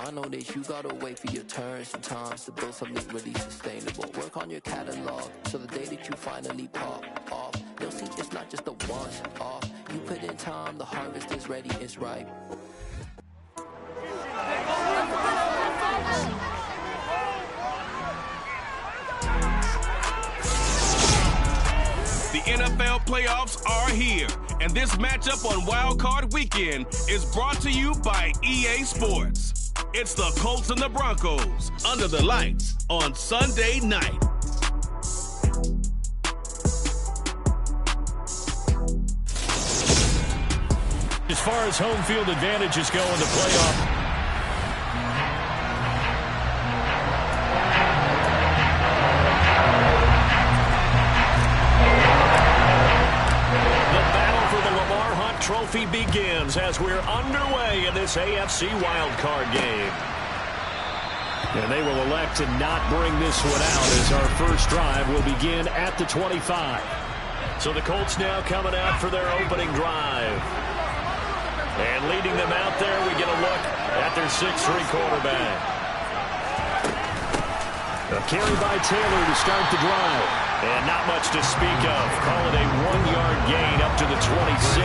I know that you gotta wait for your turn sometimes to build something really sustainable. Work on your catalog, so the day that you finally pop off, you'll see it's not just a once off. You put in time, the harvest is ready, it's ripe. The NFL playoffs are here, and this matchup on Wild Card Weekend is brought to you by EA Sports. It's the Colts and the Broncos under the lights on Sunday night. As far as home field advantages go in the playoff, trophy begins as we're underway in this AFC wildcard game. And they will elect to not bring this one out as our first drive will begin at the 25. So the Colts now coming out for their opening drive. And leading them out there, we get a look at their 6'3" quarterback. A carry by Taylor to start the drive. And not much to speak of. Call it a 1-yard gain up to the 26.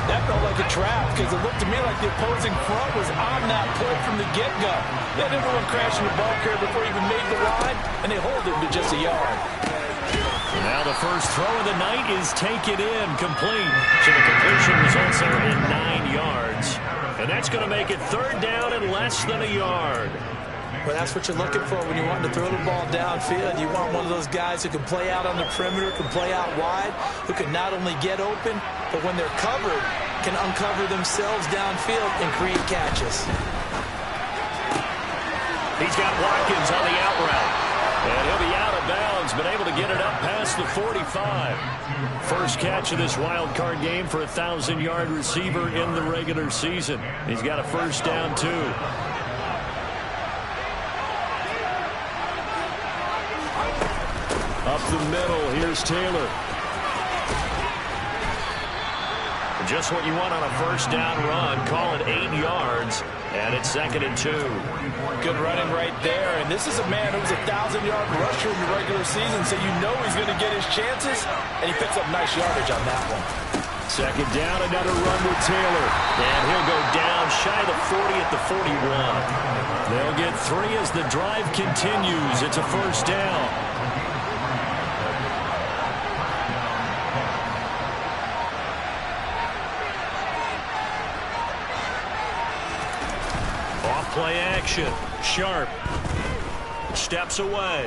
That felt like a trap because it looked to me like the opposing front was on that play from the get-go. They had everyone crashing the ball carrier before he even made the line, and they hold him to just a yard. Now the first throw of the night is taken in, complete. So the completion results there in 9 yards. And that's going to make it third down and less than a yard. Well, that's what you're looking for when you want to throw the ball downfield. You want one of those guys who can play out on the perimeter, can play out wide, who can not only get open, but when they're covered, can uncover themselves downfield and create catches. He's got Watkins on the out route. And he'll be out of bounds, but able to get it up past the 45. First catch of this wild card game for a 1,000-yard receiver in the regular season. He's got a first down, too. Up the middle, here's Taylor. Just what you want on a first down run. Call it 8 yards, and it's 2nd and 2. Good running right there, and this is a man who was a 1,000-yard rusher in the regular season, so you know he's going to get his chances, and he picks up nice yardage on that one. 2nd down, another run with Taylor, and he'll go down shy of the 40 at the 41. They'll get 3 as the drive continues. It's a first down. Play action. Sharp steps away.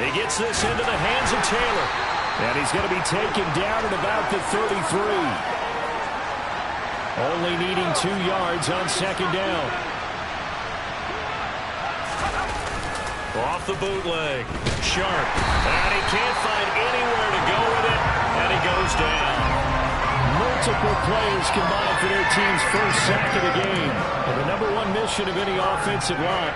He gets this into the hands of Taylor. And he's going to be taken down at about the 33. Only needing 2 yards on 2nd down. Off the bootleg. Sharp. And he can't find anywhere to go with it. And he goes down. Multiple players combined for their team's first sack of the game. And the number one mission of any offensive line.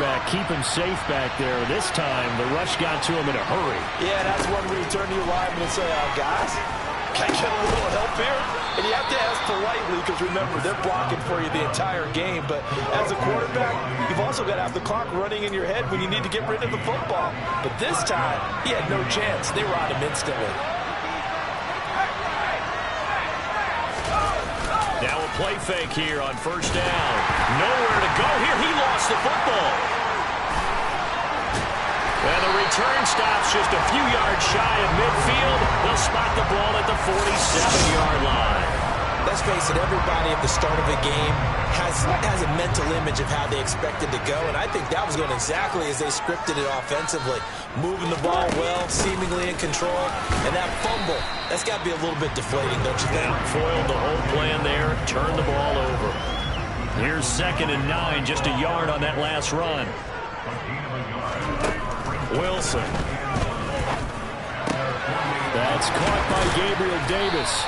quarterback keep him safe back there. This time, the rush got to him in a hurry. Yeah, that's one where you turn to your lineman and say, guys, can I get a little help here? And you have to ask politely because, remember, they're blocking for you the entire game. But as a quarterback, you've also got to have the clock running in your head when you need to get rid of the football. But this time, he had no chance. They were on him instantly. Now a play fake here on first down. Nowhere to go here. He lost the football. And the return stops just a few yards shy of midfield. They'll spot the ball at the 47-yard line. Let's face it, everybody at the start of a game has a mental image of how they expect it to go, and I think that was going exactly as they scripted it offensively. Moving the ball well, seemingly in control, and that fumble, that's got to be a little bit deflating, don't you think? Foiled the whole plan there, turned the ball over. Here's 2nd and 9, just a yard on that last run. Wilson. That's caught by Gabriel Davis.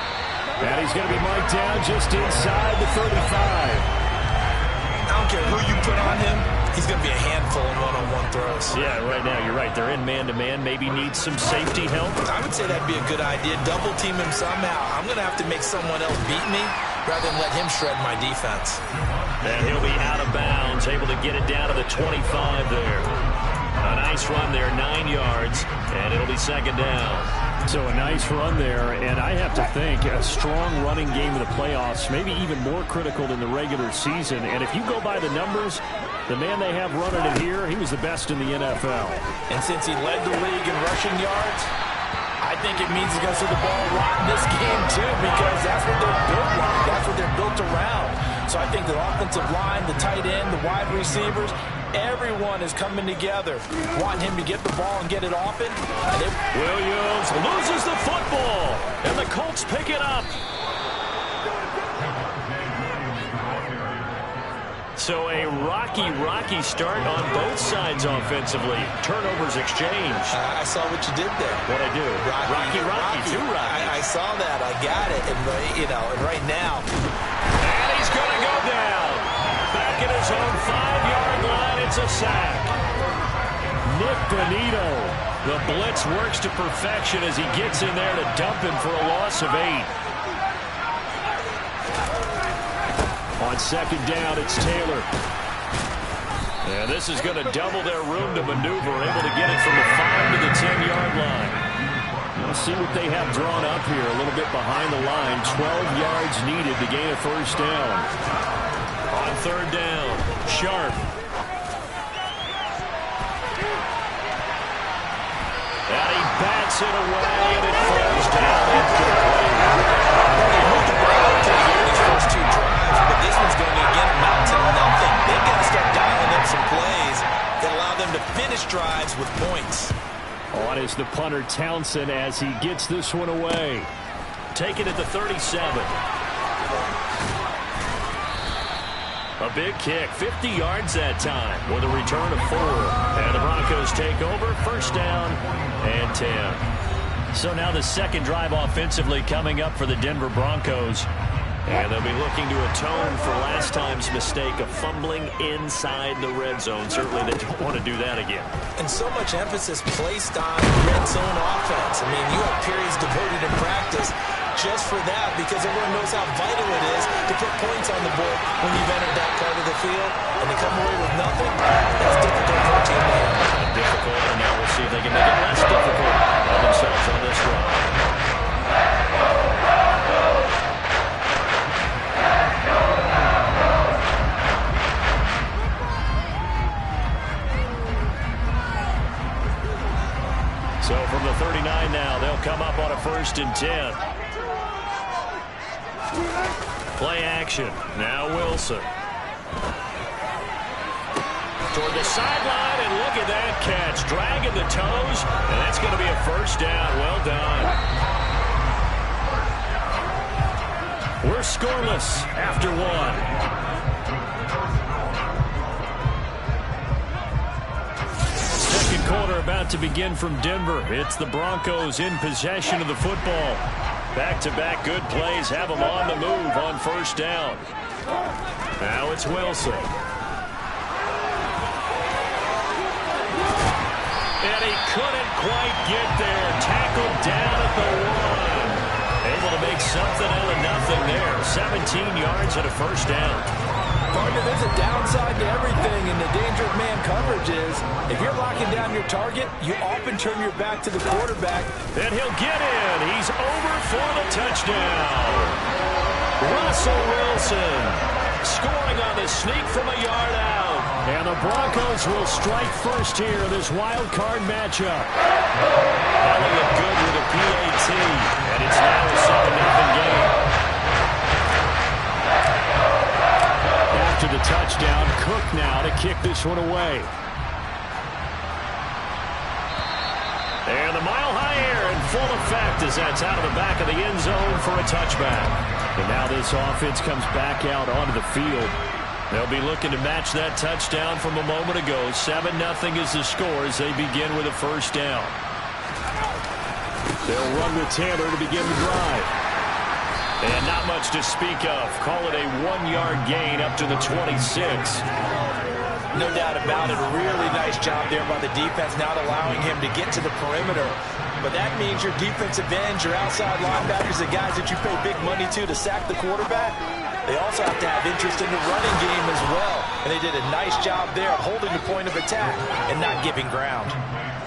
And he's going to be marked down just inside the 35. I don't care who you put on him, he's going to be a handful in one-on-one throws. Yeah, right now, you're right. They're in man-to-man. Maybe needs some safety help. I would say that'd be a good idea. Double team him somehow. I'm going to have to make someone else beat me rather than let him shred my defense. And he'll be out of bounds, able to get it down to the 25 there. A nice run there, 9 yards, and it'll be 2nd down. So a nice run there, and I have to think a strong running game in the playoffs, maybe even more critical than the regular season. And if you go by the numbers, the man they have running it here, he was the best in the NFL. And since he led the league in rushing yards, I think it means he's going to see the ball a lot in this game too, because that's what they're built like. That's what they're built around. So I think the offensive line, the tight end, the wide receivers, everyone is coming together, wanting him to get the ball and get it often. Williams loses the football, and the Colts pick it up. So a rocky start on both sides offensively. Turnovers exchanged. I saw what you did there. What'd I do? Rocky. Too rocky. I saw that. I got it. And right now. And he's going to go down. Back at his own 5-yard line, it's a sack. Nick Bonito. The blitz works to perfection as he gets in there to dump him for a loss of 8. On 2nd down, it's Taylor. And this is going to double their room to maneuver, able to get it from the 5 to the 10-yard line. We'll see what they have drawn up here, a little bit behind the line. 12 yards needed to gain a first down. On 3rd down, Sharp. And he bats it away, and it falls down incomplete. They moved the ball okay here in these first 2 drives, but this one's going to again amount to nothing. They've got to start dialing up some plays that allow them to finish drives with points. On is the punter Townsend as he gets this one away. Take it at the 37. A big kick, 50 yards that time with a return of 4. And the Broncos take over, 1st down and 10. So now the 2nd drive offensively coming up for the Denver Broncos. And they'll be looking to atone for last time's mistake of fumbling inside the red zone. Certainly they don't want to do that again. And so much emphasis placed on red zone offense. I mean, you have periods devoted in practice just for that because everyone knows how vital it is to put points on the board when you've entered that part of the field. And to come away with nothing, that's difficult for a team to handle. Difficult, and now we'll see if they can make it less difficult on themselves on this run. So from the 39 now, they'll come up on a 1st and 10. Play action. Now Wilson. Toward the sideline, and look at that catch. Dragging the toes, and that's going to be a 1st down. Well done. We're scoreless after 1. Quarter about to begin from Denver. It's the Broncos in possession of the football. Back-to-back good plays have them on the move on 1st down. Now it's Wilson. And he couldn't quite get there. Tackled down at the 1. Able to make something out of nothing there. 17 yards and a first down. Partner, there's a downside to everything, and the danger of man coverage is if you're locking down your target, you often turn your back to the quarterback. And he'll get in. He's over for the touchdown. Russell Wilson scoring on the sneak from a yard out. And the Broncos will strike first here in this wild card matchup. Elliott good with a PAT, and it's now a 7-0 game. After the touchdown, Cook now to kick this one away. And the mile-high air in full effect as that's out of the back of the end zone for a touchback. And now this offense comes back out onto the field. They'll be looking to match that touchdown from a moment ago. 7-0 is the score as they begin with a first down. They'll run with Taylor to begin the drive. And not much to speak of. Call it a 1-yard gain up to the 26. No doubt about it. A really nice job there by the defense, not allowing him to get to the perimeter. But that means your defensive ends, your outside linebackers, the guys that you pay big money to sack the quarterback, they also have to have interest in the running game as well. And they did a nice job there of holding the point of attack and not giving ground.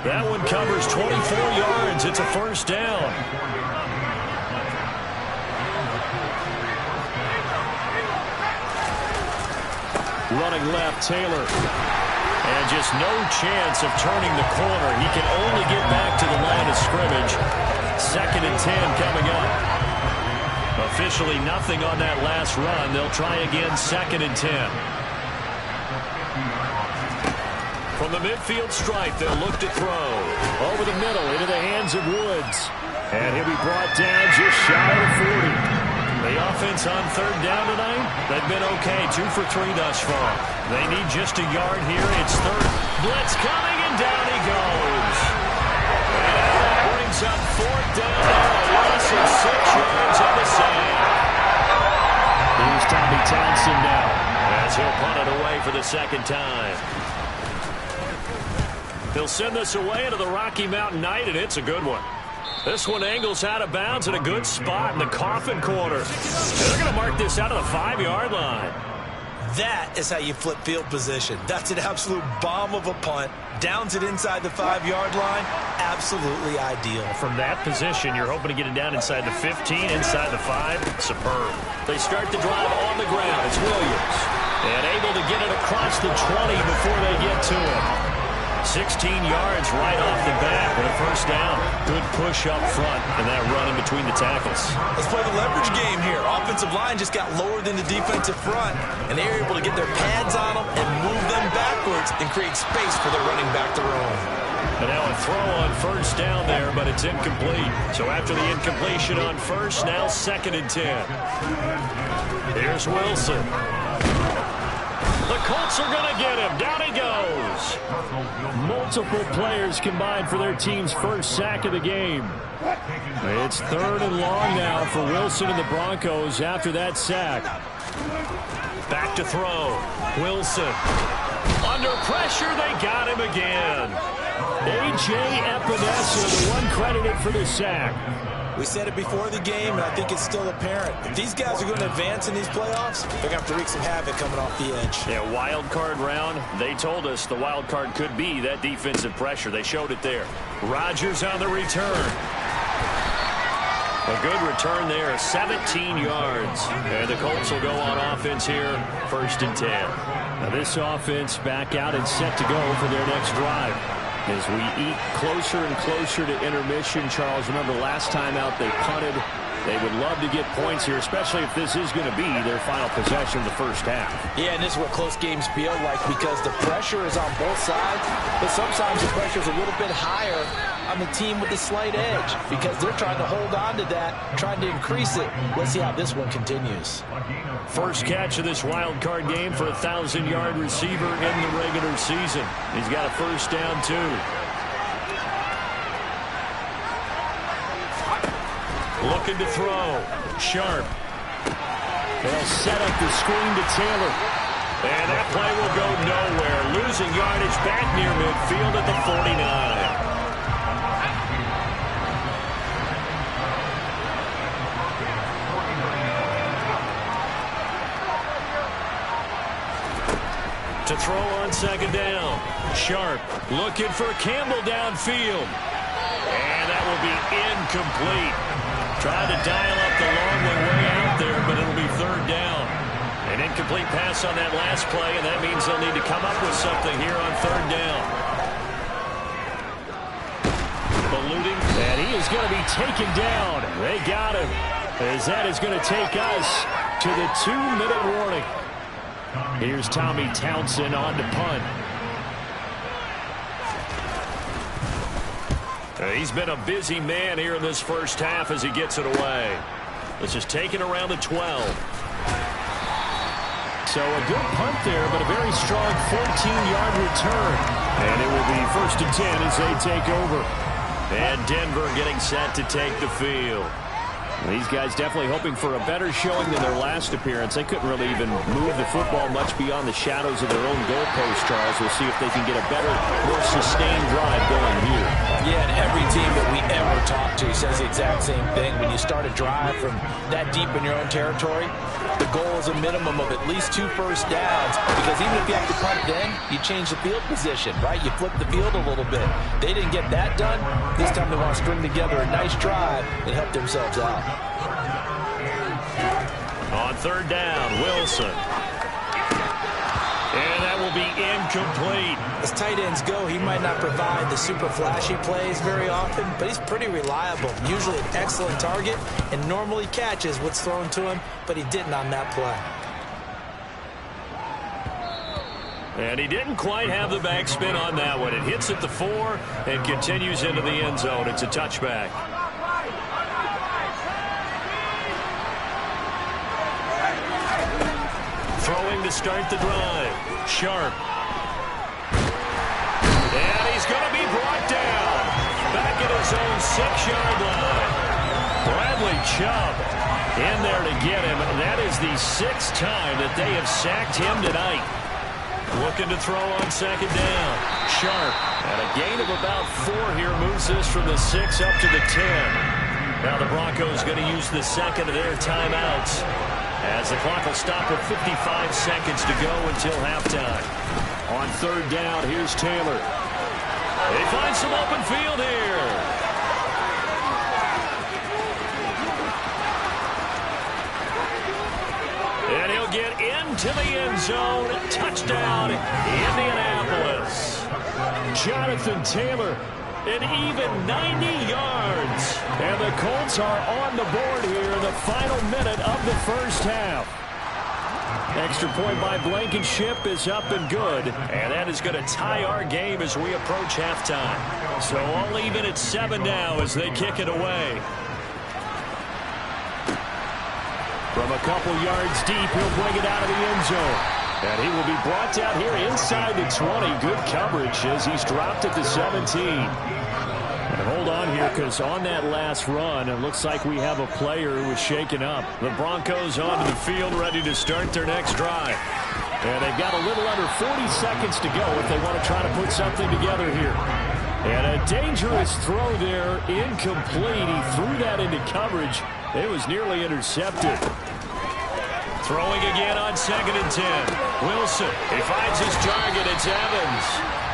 That one covers 24 yards. It's a first down. Running left, Taylor. And just no chance of turning the corner. He can only get back to the line of scrimmage. 2nd and 10 coming up. Officially nothing on that last run. They'll try again 2nd and 10. From the midfield stripe, they'll look to throw. Over the middle, into the hands of Woods. And he'll be brought down just shy of 40. The offense on 3rd down tonight, they've been okay. 2 for 3 thus far. They need just a yard here. It's 3rd. Blitz coming, and down he goes. And that brings up 4th down. A loss of 6 yards on the sand. Here's Tommy Townsend now as he'll punt it away for the 2nd time. He'll send this away into the Rocky Mountain Night, and it's a good one. This one angles out of bounds in a good spot in the coffin corner. They're going to mark this out of the 5-yard line. That is how you flip field position. That's an absolute bomb of a punt. Downs it inside the 5-yard line. Absolutely ideal. From that position, you're hoping to get it down inside the 15, inside the 5. Superb. They start the drive on the ground. It's Williams. And able to get it across the 20 before they get to it. 16 yards right off the bat with a first down. Good push up front and that run in between the tackles. Let's play the leverage game here. Offensive line just got lower than the defensive front, and they were able to get their pads on them and move them backwards and create space for their running back to roam. And now a throw on first down there, but it's incomplete. So after the incompletion on first, now 2nd and 10. Here's Wilson. The Colts are going to get him. Down he goes. Multiple players combined for their team's first sack of the game. It's 3rd and long now for Wilson and the Broncos after that sack. Back to throw. Wilson. Under pressure, they got him again. A.J. Epinesa, the one credited for the sack. We said it before the game, and I think it's still apparent. If these guys are going to advance in these playoffs, they're going to have to wreak some havoc coming off the edge. Yeah, wild card round. They told us the wild card could be that defensive pressure. They showed it there. Rodgers on the return. A good return there, 17 yards. And the Colts will go on offense here, 1st and 10. Now this offense back out and set to go for their next drive. As we eat closer and closer to intermission, Charles, remember last time out they punted. They would love to get points here, especially if this is going to be their final possession of the first half. Yeah, and this is what close games feel like because the pressure is on both sides, but sometimes the pressure is a little bit higher on the team with the slight edge because they're trying to hold on to that, trying to increase it. Let's see how this one continues. First catch of this wild card game for a 1,000-yard receiver in the regular season. He's got a first down, too. Looking to throw. Sharp. They'll set up the screen to Taylor. And that play will go nowhere. Losing yardage back near midfield at the 49. To throw on second down. Sharp looking for Campbell downfield. And that will be incomplete. Trying to dial up the long way out there, but it'll be third down. An incomplete pass on that last play, and that means they'll need to come up with something here on third down. Ballooning, and he is going to be taken down. They got him, as that is going to take us to the 2-minute warning. Here's Tommy Townsend on to punt. He's been a busy man here in this first half as he gets it away. This is taken around the 12. So a good punt there, but a very strong 14-yard return. And it will be 1st and 10 as they take over. And Denver getting set to take the field. These guys definitely hoping for a better showing than their last appearance. They couldn't really even move the football much beyond the shadows of their own goalpost, Charles. We'll see if they can get a better, more sustained drive going here. Yeah, and every team that we ever talk to says the exact same thing. When you start a drive from that deep in your own territory, the goal is a minimum of at least 2 first downs, because even if you have to punt then, you change the field position, right? You flip the field a little bit. They didn't get that done. This time they want to string together a nice drive and help themselves out. On third down, Wilson. And that will be incomplete. As tight ends go, he might not provide the super flashy plays very often, but he's pretty reliable. Usually an excellent target and normally catches what's thrown to him, but he didn't on that play. And he didn't quite have the backspin on that one. It hits at the 4 and continues into the end zone. It's a touchback. Throwing to start the drive. Sharp. And he's going to be brought down. Back at his own 6-yard line. Bradley Chubb in there to get him. And that is the 6th time that they have sacked him tonight. Looking to throw on second down. Sharp. And a gain of about 4 here moves this from the 6 up to the 10. Now the Broncos going to use the second of their timeouts, as the clock will stop with 55 seconds to go until halftime. On third down, here's Taylor. They find some open field here. And he'll get into the end zone. Touchdown, Indianapolis. Jonathan Taylor, an even 90 yards. And the Colts are on the board here in the final minute of the first half. Extra point by Blankenship is up and good. And that is going to tie our game as we approach halftime. So all even at 7 now as they kick it away. From a couple yards deep, he'll bring it out of the end zone. And he will be brought down here inside the 20. Good coverage as he's dropped at the 17. And hold on here, because on that last run, it looks like we have a player who was shaken up. The Broncos onto the field, ready to start their next drive. And they've got a little under 40 seconds to go if they want to try to put something together here. And a dangerous throw there, incomplete. He threw that into coverage. It was nearly intercepted. Throwing again on second and 10. Wilson, he finds his target. It's Evans.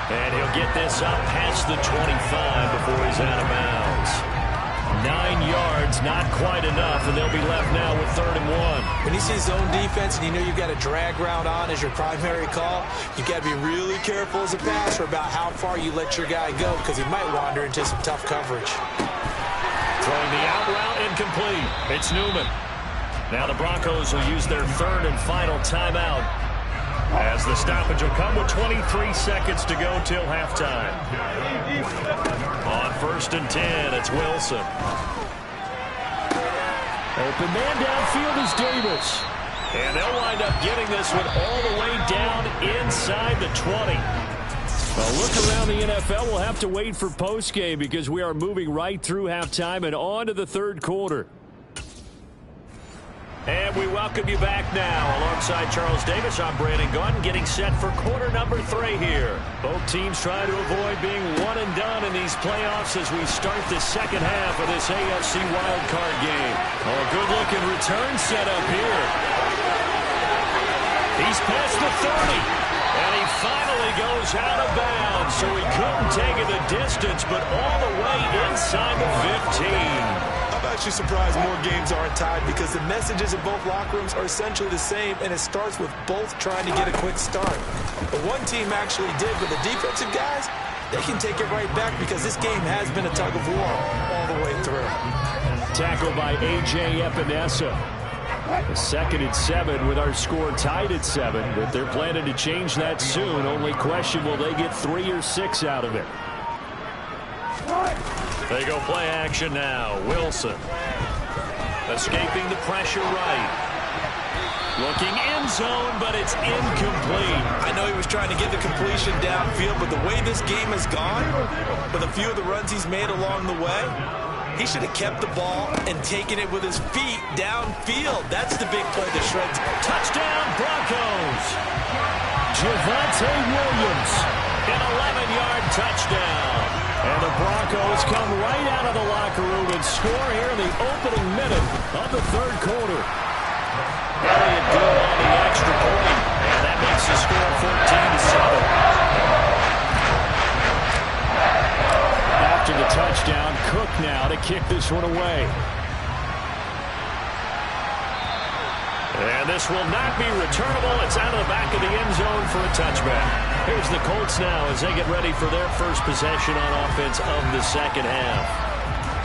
And he'll get this up past the 25 before he's out of bounds. 9 yards, not quite enough, and they'll be left now with 3rd and 1. When you see zone defense and you know you've got a drag route on as your primary call, you've got to be really careful as a passer about how far you let your guy go, because he might wander into some tough coverage. Throwing the out route, incomplete. It's Newman. Now the Broncos will use their 3rd and final timeout, as the stoppage will come with 23 seconds to go till halftime. On 1st and 10, it's Wilson. Open man downfield is Davis. And they'll wind up getting this one all the way down inside the 20. A look around the NFL, we'll have to wait for postgame because we are moving right through halftime and on to the 3rd quarter. And we welcome you back now. Alongside Charles Davis, I'm Brandon Gaudin, getting set for quarter number 3 here. Both teams trying to avoid being one and done in these playoffs as we start the second half of this AFC wildcard game. Oh, a good-looking return set up here. He's past the 30, and he finally goes out of bounds, so he couldn't take it the distance, but all the way inside the 15. I'm actually surprised more games aren't tied because the messages in both locker rooms are essentially the same, and it starts with both trying to get a quick start. But one team actually did, but the defensive guys, they can take it right back because this game has been a tug of war all the way through. Tackled by A.J. Epinesa. A 2nd and 7 with our score tied at 7, but they're planning to change that soon. Only question, will they get 3 or 6 out of it? They go play action now. Wilson escaping the pressure right. Looking end zone, but it's incomplete. I know he was trying to get the completion downfield, but the way this game has gone, with a few of the runs he's made along the way, he should have kept the ball and taken it with his feet downfield. That's the big play that shreds. Touchdown, Broncos. Javonte Williams, an 11-yard touchdown. And the Broncos come right out of the locker room and score here in the opening minute of the 3rd quarter. Elliott good on the extra point, and that makes the score 14-7. After the touchdown, Cook now to kick this one away. And this will not be returnable. It's out of the back of the end zone for a touchback. Here's the Colts now as they get ready for their first possession on offense of the second half.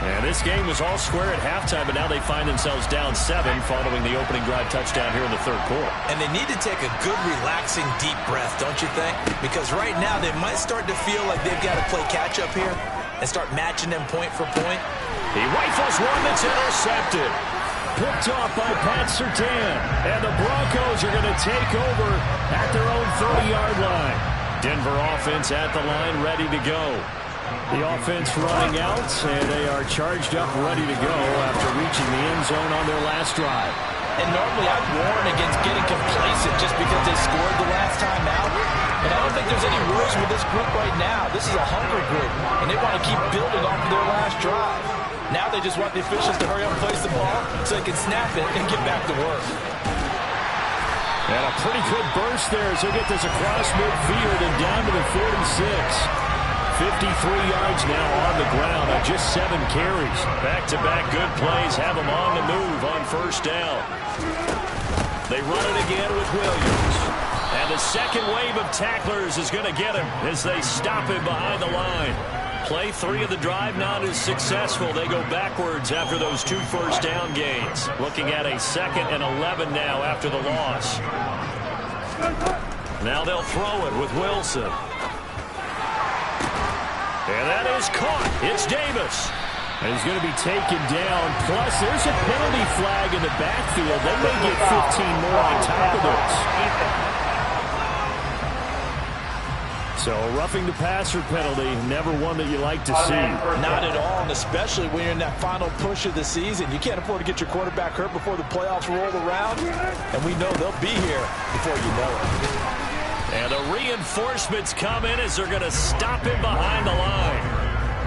And this game was all square at halftime, but now they find themselves down 7 following the opening drive touchdown here in the 3rd quarter. And they need to take a good, relaxing, deep breath, don't you think? Because right now they might start to feel like they've got to play catch-up here and start matching them point for point. He rifles one that's intercepted. Picked off by Pat Surtain. And the Broncos are going to take over at their own 30-yard line. Denver offense at the line, ready to go. The offense running out, and they are charged up, ready to go after reaching the end zone on their last drive. And normally I'd warn against getting complacent just because they scored the last time out. And I don't think there's any worries with this group right now. This is a hungry group, and they want to keep building off of their last drive. Now they just want the officials to hurry up and place the ball so they can snap it and get back to work. And a pretty good burst there as they get this across midfield and down to the 46. 53 yards now on the ground on just 7 carries. Back-to-back good plays have them on the move on first down. They run it again with Williams. And the second wave of tacklers is going to get him as they stop him behind the line. Play 3 of the drive not as successful. They go backwards after those 2 first down gains. Looking at a 2nd and 11 now after the loss. Now they'll throw it with Wilson. And that is caught. It's Davis. And he's going to be taken down. Plus, there's a penalty flag in the backfield. They may get 15 more on top of this. So, roughing the passer penalty, never one that you like to see. Not at all, and especially when you're in that final push of the season. You can't afford to get your quarterback hurt before the playoffs roll around, and we know they'll be here before you know it. And the reinforcements come in as they're going to stop him behind the line.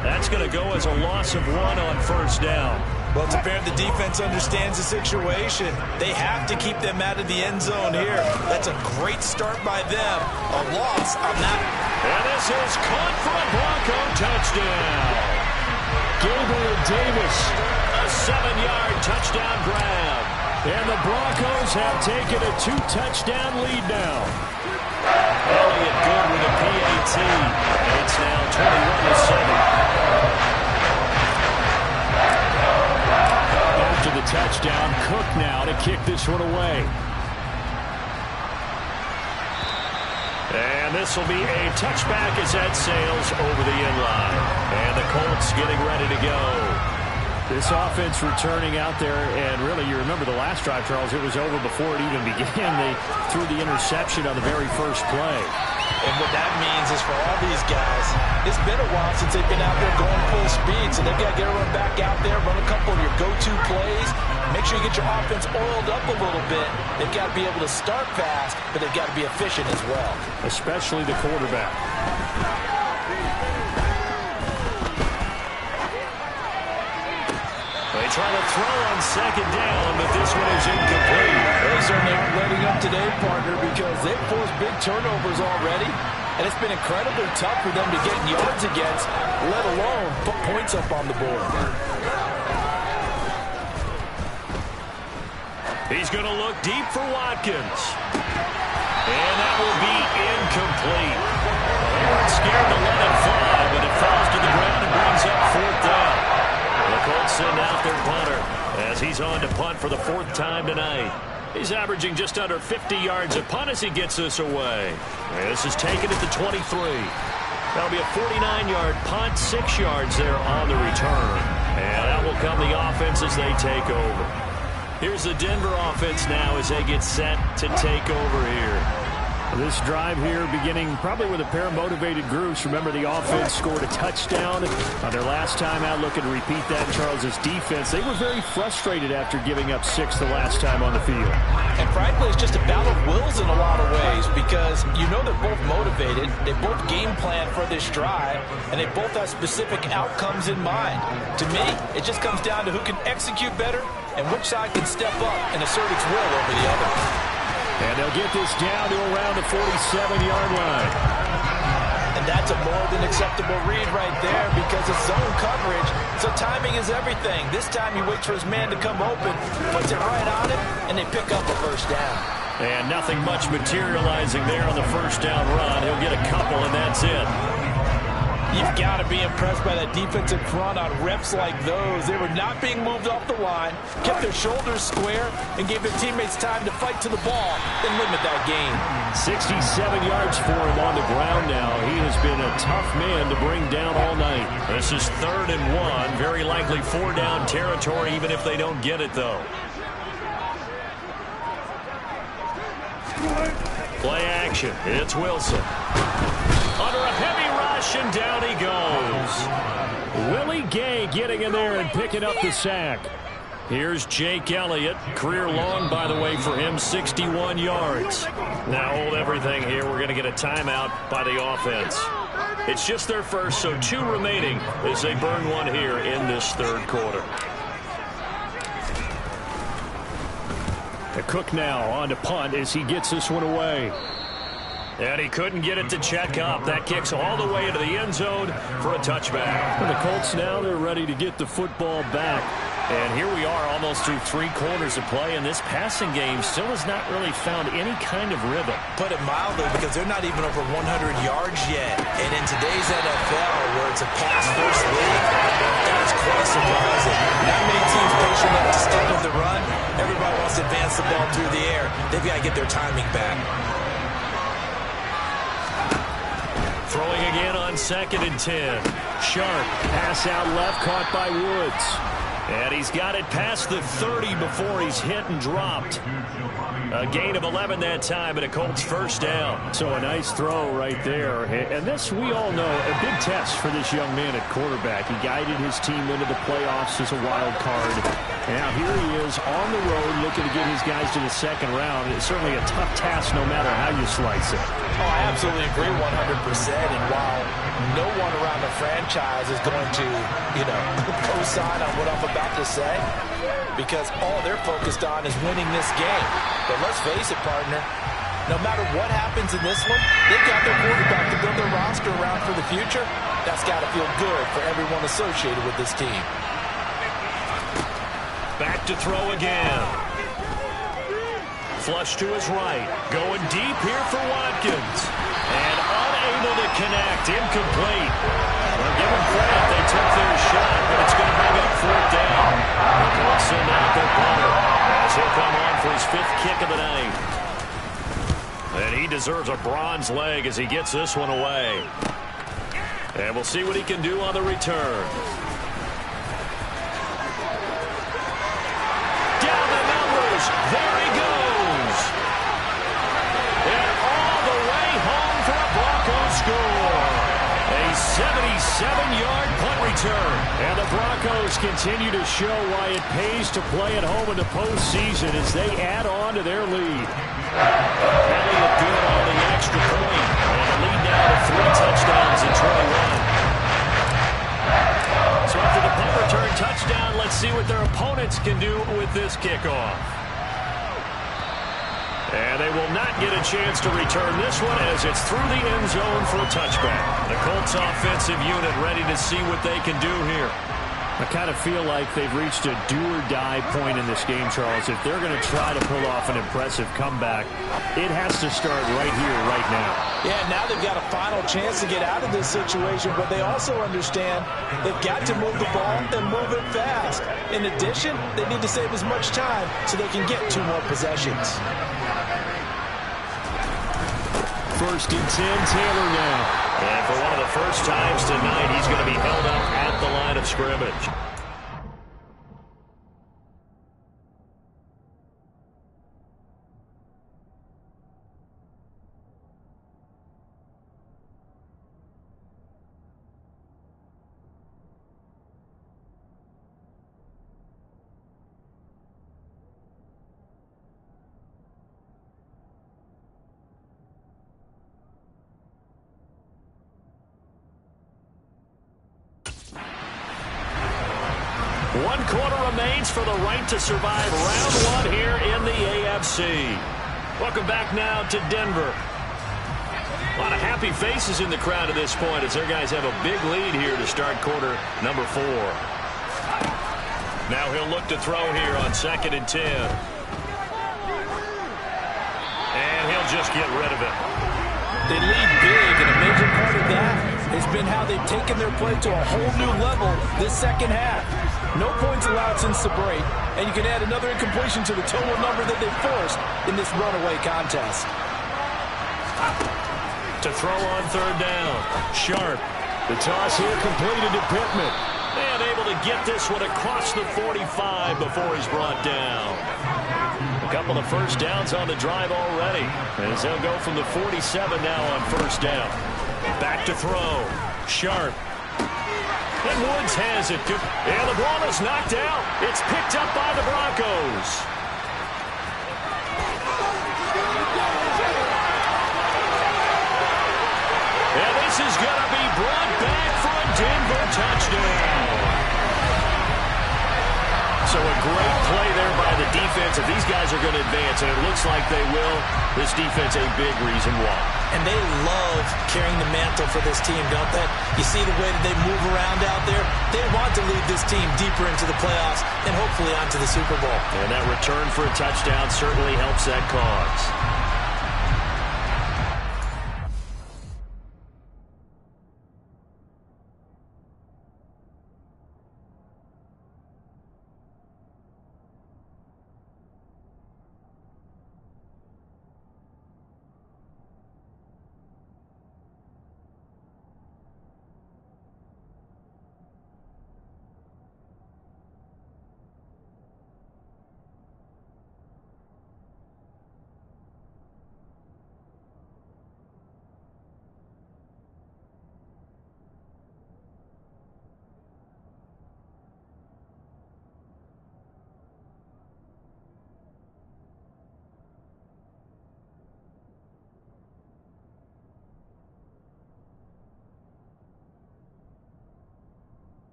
That's going to go as a loss of 1 on first down. Well, it's apparent the defense understands the situation. They have to keep them out of the end zone here. That's a great start by them. A loss on that. And this is caught for a Bronco touchdown. Gabriel Davis, a 7-yard touchdown grab. And the Broncos have taken a 2-touchdown lead now. Elliott good with a PAT. It's now 21-7. After the touchdown, Cook now to kick this one away. And this will be a touchback as that sails over the end line. And the Colts getting ready to go. This offense returning out there, and really, you remember the last drive, Charles, it was over before it even began. They threw the interception on the very first play. And what that means is for all these guys, it's been a while since they've been out there going full speed, so they've got to get everyone back out there, run a couple of your go-to plays, make sure you get your offense oiled up a little bit. They've got to be able to start fast, but they've got to be efficient as well. Especially the quarterback. They try to throw on second down, but this one is incomplete. They certainly aren't letting up today, partner, because they've forced big turnovers already, and it's been incredibly tough for them to get yards against, let alone put points up on the board. He's going to look deep for Watkins. And that will be incomplete. They weren't scared to let it fly, but it falls to the ground and brings up fourth down. The Colts send out their punter as he's on to punt for the fourth time tonight. He's averaging just under 50 yards a punt as he gets this away. This is taken at the 23. That'll be a 49-yard punt, 6 yards there on the return. And that will come the offense as they take over. Here's the Denver offense now as they get set to take over here. This drive here beginning probably with a pair of motivated groups. Remember, the offense scored a touchdown on their last time out. Looking to repeat that in Charles' defense. They were very frustrated after giving up 6 the last time on the field. And frankly, it's just a battle of wills in a lot of ways because you know they're both motivated. They both game plan for this drive, and they both have specific outcomes in mind. To me, it just comes down to who can execute better and which side can step up and assert its will over the other. And they'll get this down to around the 47-yard line. And that's a more than acceptable read right there because it's zone coverage, so timing is everything. This time he waits for his man to come open, puts it right on him, and they pick up a first down. And nothing much materializing there on the first down run. He'll get a couple, and that's it. You've got to be impressed by that defensive front on reps like those. They were not being moved off the line, kept their shoulders square, and gave their teammates time to fight to the ball and limit that gain. 67 yards for him on the ground now. He has been a tough man to bring down all night. This is 3rd and 1. Very likely 4-down territory, even if they don't get it, though. Play action. It's Wilson. Under a heavy rush, and down he goes. Willie Gay getting in there and picking up the sack. Here's Jake Elliott. Career long, by the way, for him, 61 yards. Now hold everything here. We're going to get a timeout by the offense. It's just their first, so 2 remaining as they burn one here in this 3rd quarter. The Cook now on to punt as he gets this one away. And he couldn't get it to check up. That kicks all the way into the end zone for a touchback. And the Colts now, they're ready to get the football back. And here we are almost through 3 quarters of play, and this passing game still has not really found any kind of rhythm. Put it mildly, because they're not even over 100 yards yet. And in today's NFL, where it's a pass-first league, that is quite surprising. Not many teams patient enough to stick with the run. Everybody wants to advance the ball through the air. They've got to get their timing back. Throwing again on 2nd and 10. Sharp, pass out left, caught by Woods. And he's got it past the 30 before he's hit and dropped. A gain of 11 that time, and a Colts first down. So a nice throw right there. And this, we all know, a big test for this young man at quarterback. He guided his team into the playoffs as a wild card. And now here he is on the road looking to get his guys to the 2nd round. It's certainly a tough task no matter how you slice it. Oh, I absolutely agree 100%. And while no one around the franchise is going to, co-sign on what I'm about to say, because all they're focused on is winning this game. But let's face it, partner, no matter what happens in this one, they've got their quarterback to build their roster around for the future. That's got to feel good for everyone associated with this team. Back to throw again. Flush to his right. Going deep here for Watkins. And unable to connect. Incomplete. Well, give them credit. They took their shot, but it's going to bring up 4th down. The Colts send out their punter as he'll come on for his 5th kick of the night. And he deserves a bronze leg as he gets this one away. And we'll see what he can do on the return. Down the numbers. There he goes. And all the way home for a block. return. And the Broncos continue to show why it pays to play at home in the postseason as they add on to their lead. Elliott good on the extra point. And the lead now to 3 touchdowns in 21. So after the punt return touchdown, let's see what their opponents can do with this kickoff. And they will not get a chance to return this one as it's through the end zone for a touchback. The Colts offensive unit ready to see what they can do here. I kind of feel like they've reached a do-or-die point in this game, Charles. If they're going to try to pull off an impressive comeback, it has to start right here, right now. Yeah, now they've got a final chance to get out of this situation, but they also understand they've got to move the ball and move it fast. In addition, they need to save as much time so they can get 2 more possessions. First and 10, Taylor now. And for one of the first times tonight, he's going to be held up at the line of scrimmage. One quarter remains for the right to survive round 1 here in the AFC. Welcome back now to Denver. A lot of happy faces in the crowd at this point as their guys have a big lead here to start quarter number 4. Now he'll look to throw here on 2nd and 10. And he'll just get rid of it. They lead big, and a major part of that has been how they've taken their play to a whole new level this second half. No points allowed since the break, and you can add another incompletion to the total number that they forced in this runaway contest. To throw on 3rd down. Sharp. The toss here completed to Pittman. And able to get this one across the 45 before he's brought down. A couple of first downs on the drive already. As they'll go from the 47 now on 1st down. Back to throw. Sharp. And Woods has it. And the ball is knocked out. It's picked up by the Broncos. And this is going to be brought back for a Denver touchdown. So a great play there by the defense. If these guys are going to advance, and it looks like they will, this defense a big reason why. And they love carrying the mantle for this team, don't they? You see the way that they move around out there? They want to lead this team deeper into the playoffs and hopefully onto the Super Bowl. And that return for a touchdown certainly helps that cause.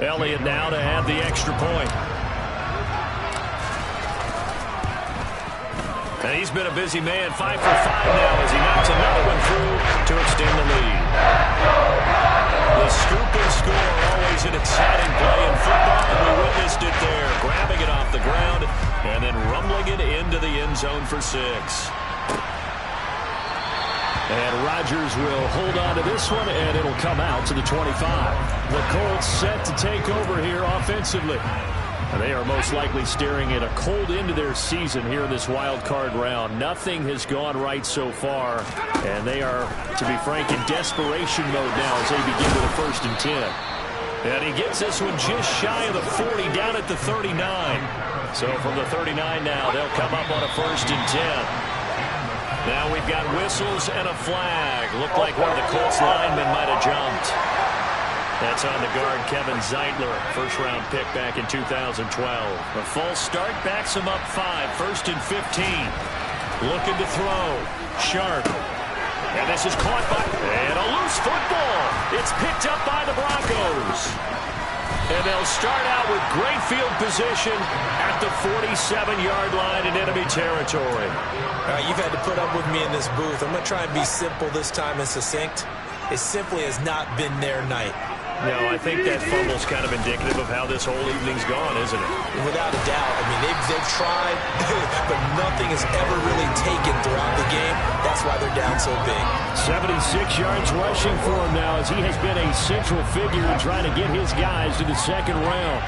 Elliott now to add the extra point. And he's been a busy man, 5 for 5 now as he knocks another one through to extend the lead. The scoop and score, always an exciting play in football, and we witnessed it there, grabbing it off the ground and then rumbling it into the end zone for 6. And Rodgers will hold on to this one, and it'll come out to the 25. The Colts set to take over here offensively. They are most likely staring at a cold end to their season here in this wild card round. Nothing has gone right so far, and they are, to be frank, in desperation mode now as they begin with a 1st and 10. And he gets this one just shy of the 40, down at the 39. So from the 39 now, they'll come up on a 1st and 10. Now we've got whistles and a flag. Looked like one of the Colts linemen might have jumped. That's on the guard, Kevin Zeitler, first-round pick back in 2012. A false start backs him up 5, 1st and 15. Looking to throw. Sharp. And this is caught by... And a loose football. It's picked up by the Broncos. And they'll start out with great field position at the 47-yard line in enemy territory. All right, you've had to put up with me in this booth. I'm going to try and be simple this time and succinct. It simply has not been their night. No, I think that fumble's kind of indicative of how this whole evening's gone, isn't it? Without a doubt. I mean, they've tried, but nothing has ever really taken throughout the game. That's why they're down so big. 76 yards rushing for him now as he has been a central figure in trying to get his guys to the 2nd round.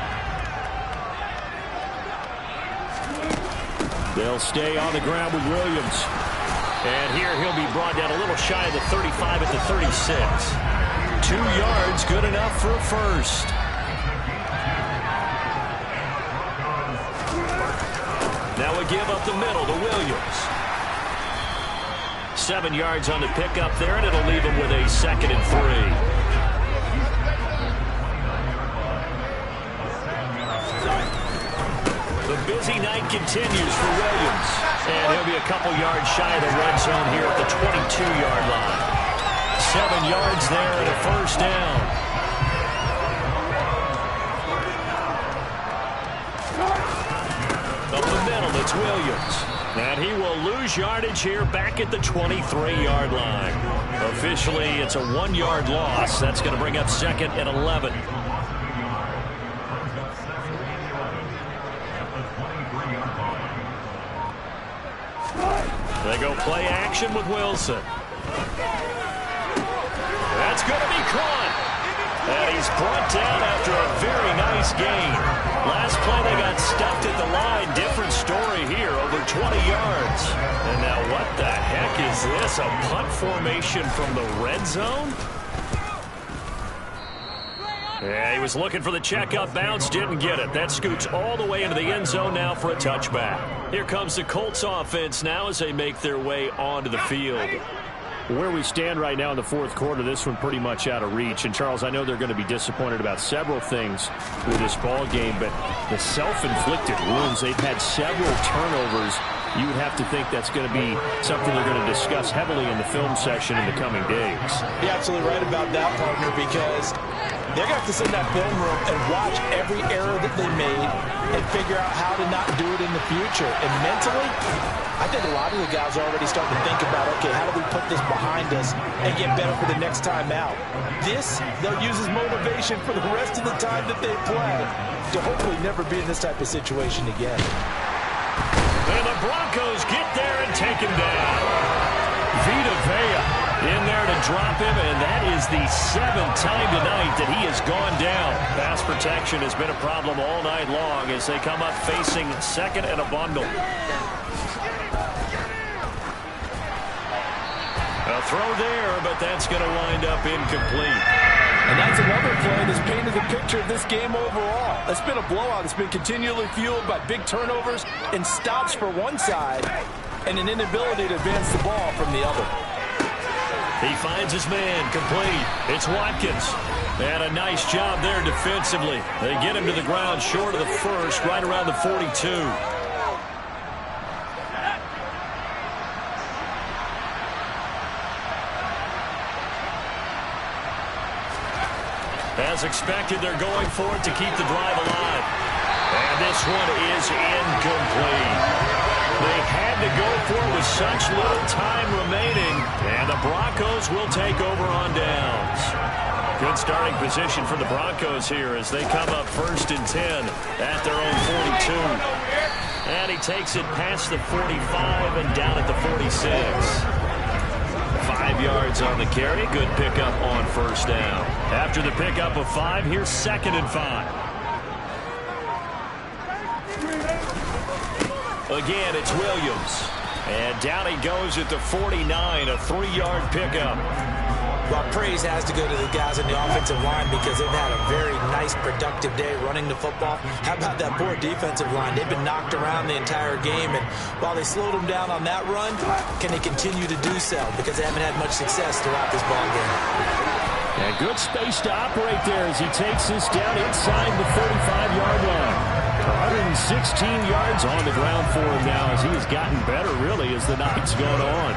They'll stay on the ground with Williams. And here he'll be brought down a little shy of the 35 at the 36. 2 yards, good enough for a 1st. Now we give up the middle to Williams. 7 yards on the pickup there, and it'll leave him with a 2nd and 3. The busy night continues for Williams. And he'll be a couple yards shy of the red zone here at the 22-yard line. 7 yards there and a 1st down. Up the middle, it's Williams. And he will lose yardage here back at the 23-yard line. Officially, it's a 1-yard loss. That's going to bring up 2nd and 11. They go play action with Wilson. That's going to be caught. And he's brought down after a very nice gain. Last play they got stuffed at the line. Different story here, over 20 yards. And now what the heck is this? A punt formation from the red zone? Yeah, he was looking for the check-up bounce, didn't get it. That scoots all the way into the end zone now for a touchback. Here comes the Colts offense now as they make their way onto the field. Where we stand right now in the 4th quarter, this one pretty much out of reach. And, Charles, I know they're going to be disappointed about several things with this ball game, but the self-inflicted wounds, they've had several turnovers. You would have to think that's going to be something they're going to discuss heavily in the film session in the coming days. You're absolutely right about that, partner, because they're going to have to sit in that film room and watch every error that they made and figure out how to not do it in the future. And mentally, I think a lot of the guys are already starting to think about, okay, how do we put this behind us and get better for the next time out? This, they'll use as motivation for the rest of the time that they play to hopefully never be in this type of situation again. And the Broncos get there and take him down. Vita Vea in there to drop him, and that is the 7th time tonight that he has gone down. Pass protection has been a problem all night long as they come up facing 2nd and a bundle. A throw there, but that's going to wind up incomplete. And that's another play that's painted the picture of this game overall. It's been a blowout. It's been continually fueled by big turnovers and stops for one side and an inability to advance the ball from the other. He finds his man, complete. It's Watkins. And a nice job there defensively. They get him to the ground short of the 1st, right around the 42. As expected, they're going for it to keep the drive alive. And this one is incomplete. They had to go for it with such little time remaining, and the Broncos will take over on downs. Good starting position for the Broncos here as they come up 1st and 10 at their own 42. And he takes it past the 45 and down at the 46. 5 yards on the carry. Good pickup on 1st down. After the pickup of 5, here's 2nd and 5. Again, it's Williams. And down he goes at the 49, a 3-yard pickup. Well, praise has to go to the guys in the offensive line because they've had a very nice, productive day running the football. How about that poor defensive line? They've been knocked around the entire game, and while they slowed them down on that run, can they continue to do so? Because they haven't had much success throughout this ball game. And good space to operate there as he takes this down inside the 35-yard line. 116 yards on the ground for him now as he has gotten better, really, as the night's gone on.